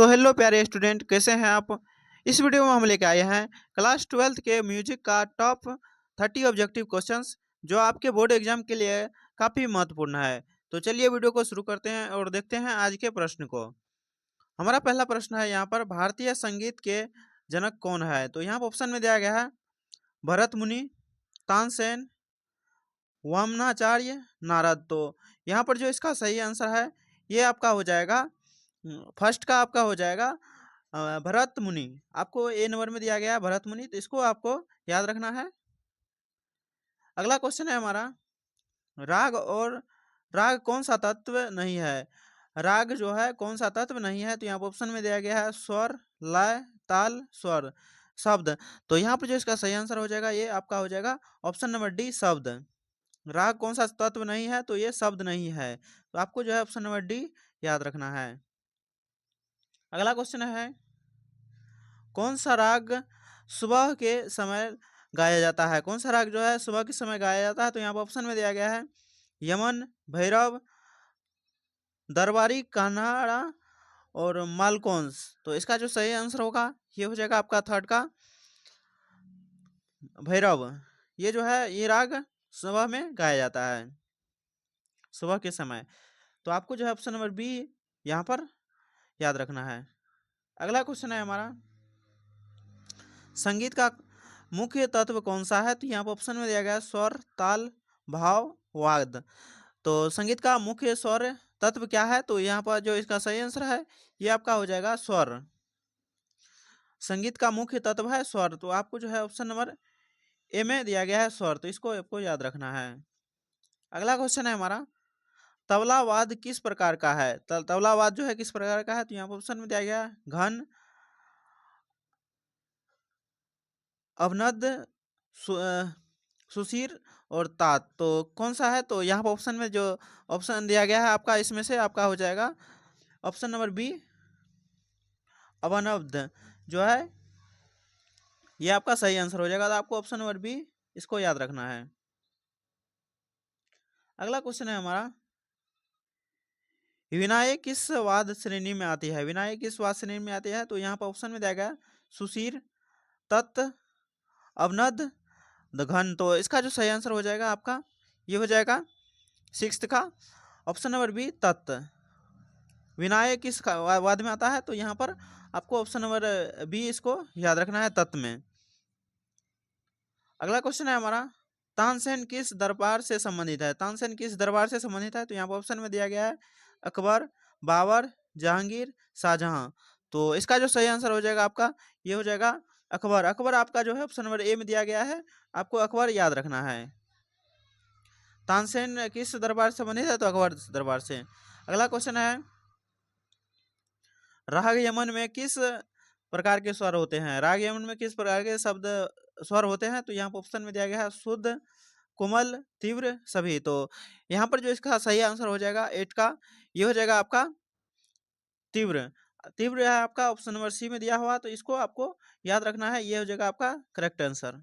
तो हेलो प्यारे स्टूडेंट, कैसे हैं आप। इस वीडियो में हम लेके आए हैं क्लास 12th के म्यूजिक का टॉप 30 ऑब्जेक्टिव क्वेश्चंस जो आपके बोर्ड एग्जाम के लिए काफ़ी महत्वपूर्ण है। तो चलिए वीडियो को शुरू करते हैं और देखते हैं आज के प्रश्न को। हमारा पहला प्रश्न है यहाँ पर, भारतीय संगीत के जनक कौन है। तो यहाँ पर ऑप्शन में दिया गया है भरत मुनि, तानसेन, वामनाचार्य, नारद। तो यहाँ पर जो इसका सही आंसर है ये आपका हो जाएगा, फर्स्ट का आपका हो जाएगा भरत मुनि। आपको ए नंबर में दिया गया है भरत मुनि, तो इसको आपको याद रखना है। अगला क्वेश्चन है हमारा, राग कौन सा तत्व नहीं है। राग जो है कौन सा तत्व नहीं है। तो यहाँ पर ऑप्शन में दिया गया है स्वर, लय, ताल, स्वर, शब्द। तो यहाँ पर जो इसका सही आंसर हो जाएगा ये आपका हो जाएगा ऑप्शन नंबर डी, शब्द। राग कौन सा तत्व नहीं है, तो ये शब्द नहीं है। तो आपको जो है ऑप्शन नंबर डी याद रखना है। अगला क्वेश्चन है, कौन सा राग सुबह के समय गाया जाता है। कौन सा राग जो है सुबह के समय गाया जाता है। तो यहाँ पर ऑप्शन में दिया गया है यमन, भैरव, दरबारी, कान्हाड़ा और मालकोंस। तो इसका जो सही आंसर होगा ये हो जाएगा आपका थर्ड का भैरव। ये जो है ये राग सुबह में गाया जाता है, सुबह के समय। तो आपको जो है ऑप्शन नंबर बी यहाँ पर याद रखना है। अगला क्वेश्चन है हमारा, संगीत का मुख्य तत्व कौन सा है। तो यहाँ पर ऑप्शन में दिया गया है स्वर, ताल, भाव, वाद्य। तो संगीत का मुख्य स्वर तत्व क्या है। तो यहाँ पर जो इसका सही आंसर है ये आपका हो जाएगा स्वर। संगीत का मुख्य तत्व है स्वर। तो आपको जो है ऑप्शन नंबर ए में दिया गया है स्वर, तो इसको आपको याद रखना है। अगला क्वेश्चन है हमारा, तबला वाद्य किस प्रकार का है। तबला वाद्य जो है किस प्रकार का है। तो यहाँ पर ऑप्शन में दिया गया है घन, अवनद, सुशीर और तात। तो कौन सा है। तो यहाँ पर ऑप्शन में जो ऑप्शन दिया गया है आपका, इसमें से आपका हो जाएगा ऑप्शन नंबर बी, अवनब्ध जो है ये आपका सही आंसर हो जाएगा। तो आपको ऑप्शन नंबर बी इसको याद रखना है। अगला क्वेश्चन है हमारा, विनायक किस वाद्य श्रेणी में आती है। विनायक किस वाद्य श्रेणी में आती है। तो यहाँ पर ऑप्शन में दिया गया सुशीर, तत्, अवनद, घन। तो इसका जो सही आंसर हो जाएगा आपका ये हो जाएगा सिक्स्थ का ऑप्शन नंबर बी, तत्। विनायक किस वाद्य में आता है। तो यहाँ पर आपको ऑप्शन नंबर बी इसको याद रखना है, तत् में। अगला क्वेश्चन है हमारा, तानसेन किस दरबार से संबंधित है। तानसेन किस दरबार से संबंधित है। तो यहाँ पर ऑप्शन में दिया गया है अकबर, बाबर, जहांगीर, शाहजहां। तो इसका जो सही आंसर हो जाएगा आपका ये हो जाएगा अकबर। अकबर आपका जो है ऑप्शन नंबर ए में दिया गया है, आपको अकबर याद रखना है। तानसेन किस दरबार से संबंधित है। तो अकबर दरबार से। अगला क्वेश्चन है, राग यमन में किस प्रकार के स्वर होते हैं। राग यमन में किस प्रकार के शब्द स्वर होते हैं। तो यहाँ पर ऑप्शन में दिया गया है शुद्ध, कोमल, तीव्र, सभी। तो यहाँ पर जो इसका सही आंसर हो जाएगा 8 का ये हो जाएगा आपका तीव्र। तीव्र है आपका ऑप्शन नंबर सी में दिया हुआ, तो इसको आपको याद रखना है, ये हो जाएगा आपका करेक्ट आंसर।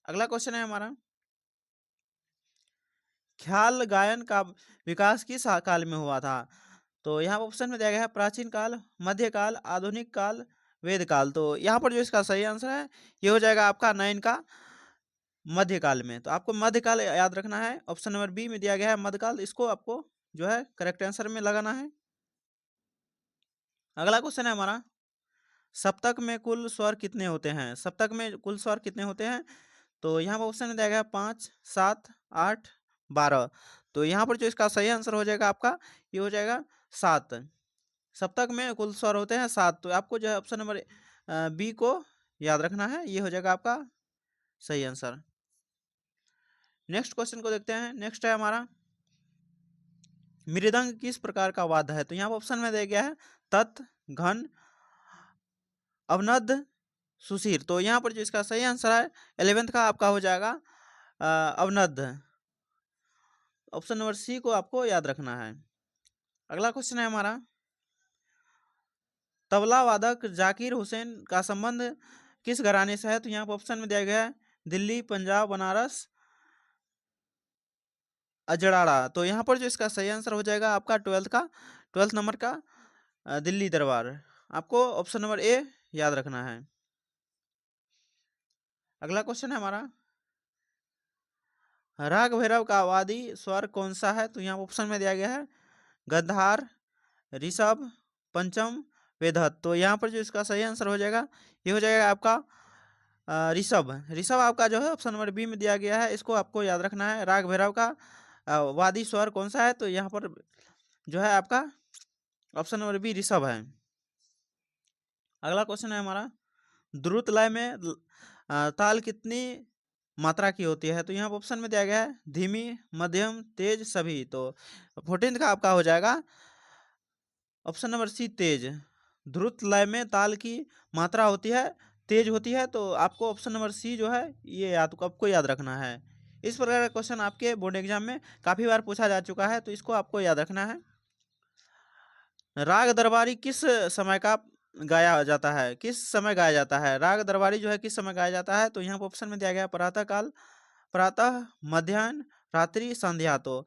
अगला क्वेश्चन है हमारा, ख्याल गायन का विकास किस काल में हुआ था। तो यहाँ ऑप्शन में दिया गया है प्राचीन काल, मध्यकाल, आधुनिक काल, वेद काल। तो यहाँ पर जो इसका सही आंसर है ये हो जाएगा आपका 9 का मध्यकाल में। तो आपको मध्यकाल याद रखना है, ऑप्शन नंबर बी में दिया गया है मध्यकाल, इसको आपको जो है करेक्ट आंसर में लगाना है। अगला क्वेश्चन है हमारा, सप्तक में कुल स्वर कितने होते हैं। सप्तक में कुल स्वर कितने होते हैं। तो यहाँ पर ऑप्शन में दिया गया 5, 7, 8, 12। तो यहाँ पर जो इसका सही आंसर हो जाएगा आपका ये हो जाएगा 7। सप्तक में कुल स्वर होते हैं 7। तो आपको जो है ऑप्शन नंबर बी को याद रखना है, ये हो जाएगा आपका सही आंसर। नेक्स्ट क्वेश्चन को देखते हैं। नेक्स्ट है हमारा, मृदंग किस प्रकार का वाद्य है। तो यहाँ ऑप्शन में दिया गया है तत्, घन, अवनद, सुशीर। तो यहाँ पर जो इसका सही आंसर है 11th का आपका हो जाएगा अवनद। ऑप्शन नंबर सी को आपको याद रखना है। अगला क्वेश्चन है हमारा, तबला वादक जाकिर हुसैन का संबंध किस घराने से है। तो यहाँ पर ऑप्शन में दिया गया है दिल्ली, पंजाब, बनारस, अजड़ाड़ा। तो यहाँ पर जो इसका सही आंसर हो जाएगा आपका 12th नंबर का दिल्ली दरबार। आपको ऑप्शन नंबर ए याद रखना है। अगला क्वेश्चन है हमारा, राग भैरव का आवादी स्वर कौन सा है? तो यहाँ ऑप्शन में दिया गया है गंधार, ऋषभ, पंचम, वेदहत। तो यहाँ पर जो इसका सही आंसर हो जाएगा, ये हो जाएगा आपका ऋषभ। ऋषभ आपका जो है ऑप्शन नंबर बी में दिया गया है, इसको आपको याद रखना है। राग भैरव का वादी स्वर कौन सा है? तो यहाँ पर जो है आपका ऑप्शन नंबर बी ऋषभ है। अगला क्वेश्चन है हमारा, द्रुत लय में ताल कितनी मात्रा की होती है? तो यहाँ ऑप्शन में दिया गया है धीमी, मध्यम, तेज, सभी। तो 14th का आपका हो जाएगा ऑप्शन नंबर सी तेज। द्रुत लय में ताल की मात्रा होती है तेज होती है, तो आपको ऑप्शन नंबर सी जो है ये आपको याद रखना है। इस प्रकार का क्वेश्चन आपके बोर्ड एग्जाम में काफी बार पूछा जा चुका है, तो इसको आपको याद रखना है। राग दरबारी किस समय का गाया जाता है? किस समय गाया जाता है? राग दरबारी जो है किस समय गाया जाता है? तो यहाँ पर ऑप्शन में दिया गया प्रातः काल, प्रातः, मध्याह्न, रात्रि, संध्या। तो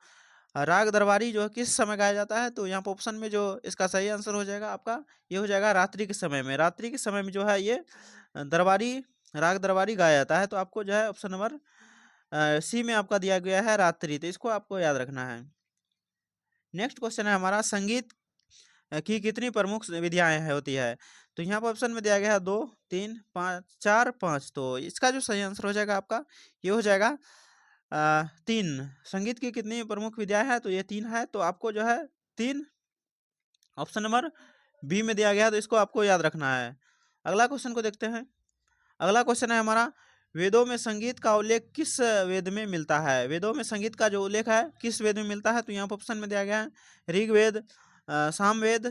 राग दरबारी जो है किस समय गाया जाता है? तो यहाँ पर ऑप्शन में जो इसका सही आंसर हो जाएगा आपका, ये हो जाएगा रात्रि के समय में। रात्रि के समय में जो है ये दरबारी राग दरबारी गाया जाता है। तो आपको जो है ऑप्शन नंबर सी में आपका दिया गया है रात्रि, तो इसको आपको याद रखना है। नेक्स्ट क्वेश्चन है हमारा, संगीत की कितनी प्रमुख विधियाएं होती है? तो यहाँ पर ऑप्शन में दिया गया है 2, 3, 5, 4, 5। तो इसका जो सही आंसर हो जाएगा आपका, ये हो जाएगा 3। संगीत की कितनी प्रमुख विधियाएं हैं? तो ये 3 है। तो आपको जो है 3 ऑप्शन नंबर बी में दिया गया है, तो इसको आपको याद रखना है। अगला क्वेश्चन को देखते हैं। अगला क्वेश्चन है हमारा, वेदों में संगीत का उल्लेख किस वेद में मिलता है? वेदों में संगीत का जो उल्लेख है किस वेद में मिलता है? तो यहाँ पर ऑप्शन में दिया गया है ऋग्वेद, सामवेद,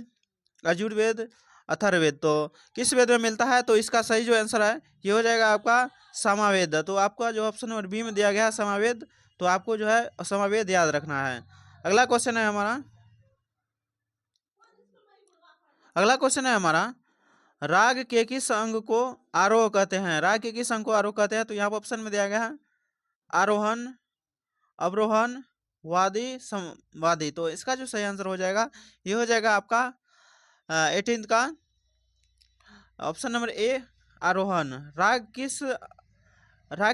यजुर्वेद, अथर्ववेद। तो किस वेद में मिलता है? तो इसका सही जो आंसर है ये हो जाएगा आपका सामवेद। तो आपका जो ऑप्शन नंबर बी में दिया गया है सामवेद, तो आपको जो है सामवेद याद रखना है। अगला क्वेश्चन है हमारा, अगला क्वेश्चन है हमारा, राग के किस अंग को आरोह कहते हैं? राग के किस अंग को आरोह कहते हैं? तो यहाँ पर ऑप्शन में दिया गया है आरोहण, अवरोहण, वादी, समवादी। तो इसका जो सही आंसर हो जाएगा, ये हो जाएगा आपका 18th का ऑप्शन नंबर ए आरोहण। राग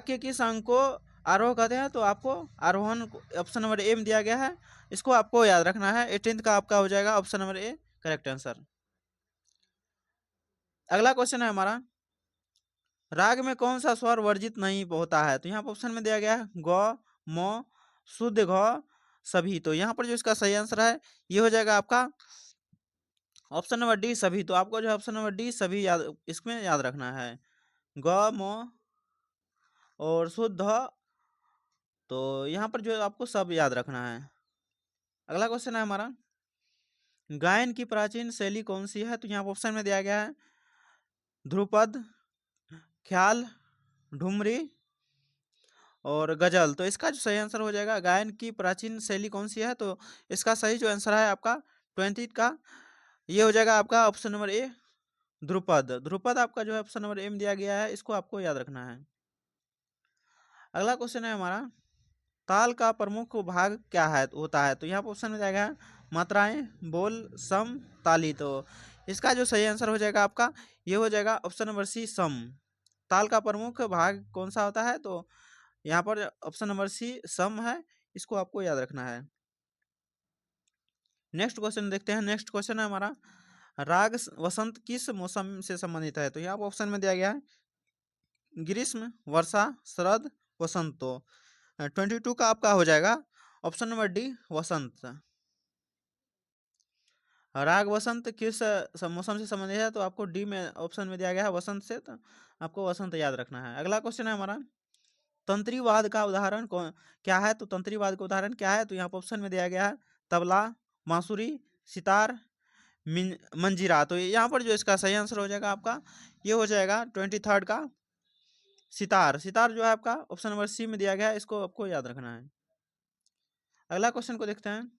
के किस अंग को आरोह कहते हैं? तो आपको आरोहण ऑप्शन नंबर ए में दिया गया है, इसको आपको याद रखना है। 18th का आपका हो जाएगा option number A correct answer. अगला क्वेश्चन है हमारा, राग में कौन सा स्वर वर्जित नहीं होता है? तो यहाँ पर ऑप्शन में दिया गया है ग, म, शुद्ध घ, सभी। तो यहाँ पर जो इसका सही आंसर है ये हो जाएगा आपका ऑप्शन नंबर डी सभी। तो आपको जो है ऑप्शन नंबर डी सभी इसमें याद रखना है। ग, म और शुद्ध ध, तो यहाँ पर जो है आपको सब याद रखना है। अगला क्वेश्चन है हमारा, गायन की प्राचीन शैली कौन सी है? तो यहाँ ऑप्शन में दिया गया है ध्रुपद, ख्याल, ठुमरी और गजल। तो इसका जो सही आंसर हो जाएगा, गायन की प्राचीन शैली कौन सी है? तो इसका सही जो आंसर है आपका 20 का, ये हो जाएगा आपका option number A Dhrupad. Dhrupad आपका जो है ऑप्शन नंबर ए में दिया गया है, इसको आपको याद रखना है। अगला क्वेश्चन है हमारा, ताल का प्रमुख भाग क्या है होता है? तो यहाँ पर ऑप्शन में दिया गया है मात्राएं, बोल, सम, ताली। तो इसका जो सही आंसर हो जाएगा आपका, ये हो जाएगा ऑप्शन नंबर सी सम। ताल का प्रमुख भाग कौन सा होता है? तो यहाँ पर ऑप्शन नंबर सी सम है, इसको आपको याद रखना है। नेक्स्ट क्वेश्चन देखते हैं। नेक्स्ट क्वेश्चन है हमारा, राग वसंत किस मौसम से संबंधित है? तो यहाँ पर ऑप्शन में दिया गया है ग्रीष्म, वर्षा, शरद, वसंत। तो 22 का आपका हो जाएगा ऑप्शन नंबर डी वसंत। राग वसंत किस मौसम से संबंधित है? तो आपको डी में ऑप्शन में दिया गया है वसंत से, तो आपको वसंत याद रखना है। अगला क्वेश्चन है हमारा, तंत्रीवाद का उदाहरण कौन क्या है? तो तंत्रीवाद का उदाहरण क्या है? तो यहाँ पर ऑप्शन में दिया गया है तबला, बांसुरी, सितार, मंजीरा। तो यहाँ पर जो इसका सही आंसर हो जाएगा आपका, ये हो जाएगा 23rd का सितार। सितार जो है आपका ऑप्शन नंबर सी में दिया गया है, इसको आपको याद रखना है। अगला क्वेश्चन को देखते हैं।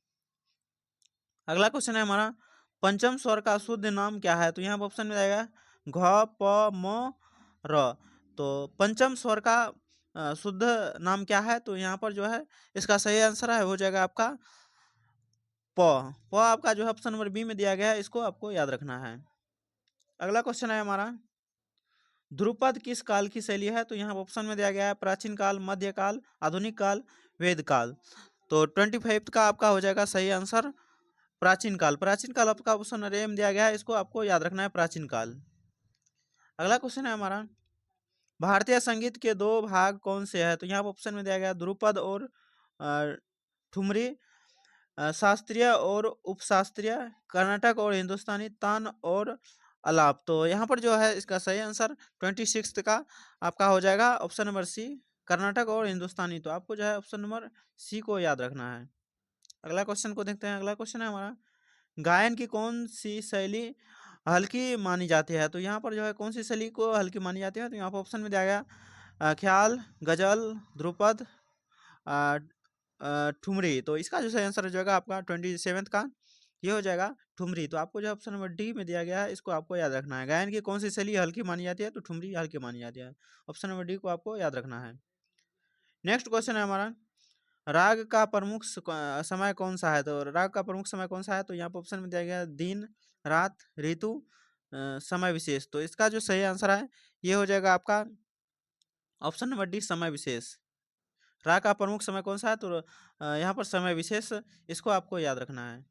अगला क्वेश्चन है हमारा, पंचम स्वर का शुद्ध नाम क्या है? तो यहाँ पर ऑप्शन में आएगा घ, प, म, र। तो पंचम स्वर का शुद्ध नाम क्या है? तो यहाँ पर जो है इसका सही आंसर है हो जाएगा आपका प। प आपका जो है ऑप्शन नंबर बी में दिया गया है, इसको आपको याद रखना है। अगला क्वेश्चन है हमारा, ध्रुपद किस काल की शैली है? तो यहाँ ऑप्शन में दिया गया है प्राचीन काल, मध्यकाल, आधुनिक काल, वेद काल। तो 25 का आपका हो जाएगा सही आंसर प्राचीन काल। प्राचीन काल आपका ऑप्शन ए में दिया गया है, इसको आपको याद रखना है प्राचीन काल। अगला क्वेश्चन है हमारा, भारतीय संगीत के दो भाग कौन से है? तो यहाँ ऑप्शन में दिया गया ध्रुपद और अ, ठुमरी, शास्त्रीय और उपशास्त्रीय, कर्नाटक और हिंदुस्तानी, तान और अलाप। तो यहाँ पर जो है इसका सही आंसर 26 का आपका हो जाएगा ऑप्शन नंबर सी, कर्नाटक और हिंदुस्तानी। तो आपको जो है ऑप्शन नंबर सी को याद रखना है। अगला क्वेश्चन को देखते हैं। अगला क्वेश्चन है हमारा, गायन की कौन सी शैली हल्की मानी जाती है? तो यहाँ पर जो है कौन सी शैली को हल्की मानी जाती है? तो यहाँ पर ऑप्शन में दिया गया ख्याल, गजल, ध्रुपद, अ, ठुमरी। तो इसका जो सही आंसर हो जाएगा आपका 27 का ये हो जाएगा ठुमरी। तो आपको जो ऑप्शन नंबर डी में दिया गया है इसको आपको याद रखना है। गायन की कौन सी शैली हल्की मानी जाती है? तो ठुमरी हल्की मानी जाती है। ऑप्शन नंबर डी को आपको याद रखना है। नेक्स्ट क्वेश्चन है हमारा, राग का प्रमुख समय कौन सा है? तो राग का प्रमुख समय कौन सा है? तो यहाँ पर ऑप्शन में दिया गया दिन, रात, ऋतु, समय विशेष। तो इसका जो सही आंसर है ये हो जाएगा आपका ऑप्शन नंबर डी, समय विशेष। राग का प्रमुख समय कौन सा है? तो यहाँ पर समय विशेष, इसको आपको याद रखना है।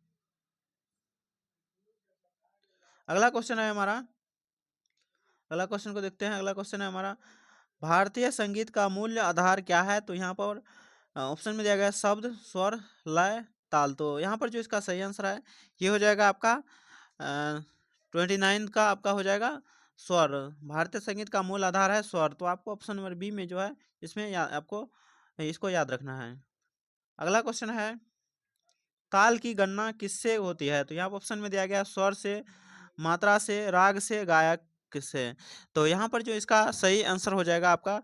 अगला क्वेश्चन है हमारा, अगला क्वेश्चन को देखते हैं। अगला क्वेश्चन है हमारा, भारतीय संगीत का मूल्य आधार क्या है? तो यहाँ पर ऑप्शन में दिया गया शब्द, स्वर, लय, ताल। तो यहाँ पर जो इसका सही आंसर है ये हो जाएगा आपका 29 का आपका हो जाएगा स्वर। भारतीय संगीत का मूल आधार है स्वर। तो आपको ऑप्शन नंबर बी में जो है इसमें आपको इसको याद रखना है। अगला क्वेश्चन है, ताल की गणना किससे होती है? तो यहाँ ऑप्शन में दिया गया स्वर से, मात्रा से, राग से, गायक से। तो यहाँ पर जो इसका सही आंसर हो जाएगा आपका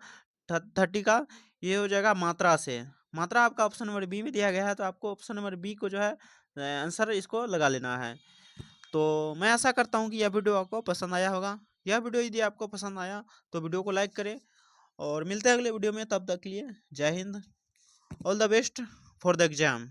30 का ये हो जाएगा मात्रा से। मात्रा आपका ऑप्शन नंबर बी में दिया गया है। तो आपको ऑप्शन नंबर बी को जो है आंसर इसको लगा लेना है। तो मैं आशा करता हूँ कि यह वीडियो आपको पसंद आया होगा। यह वीडियो यदि आपको पसंद आया तो वीडियो को लाइक करें और मिलते हैं अगले वीडियो में। तब तक के लिए जय Hind, all the best for the exam.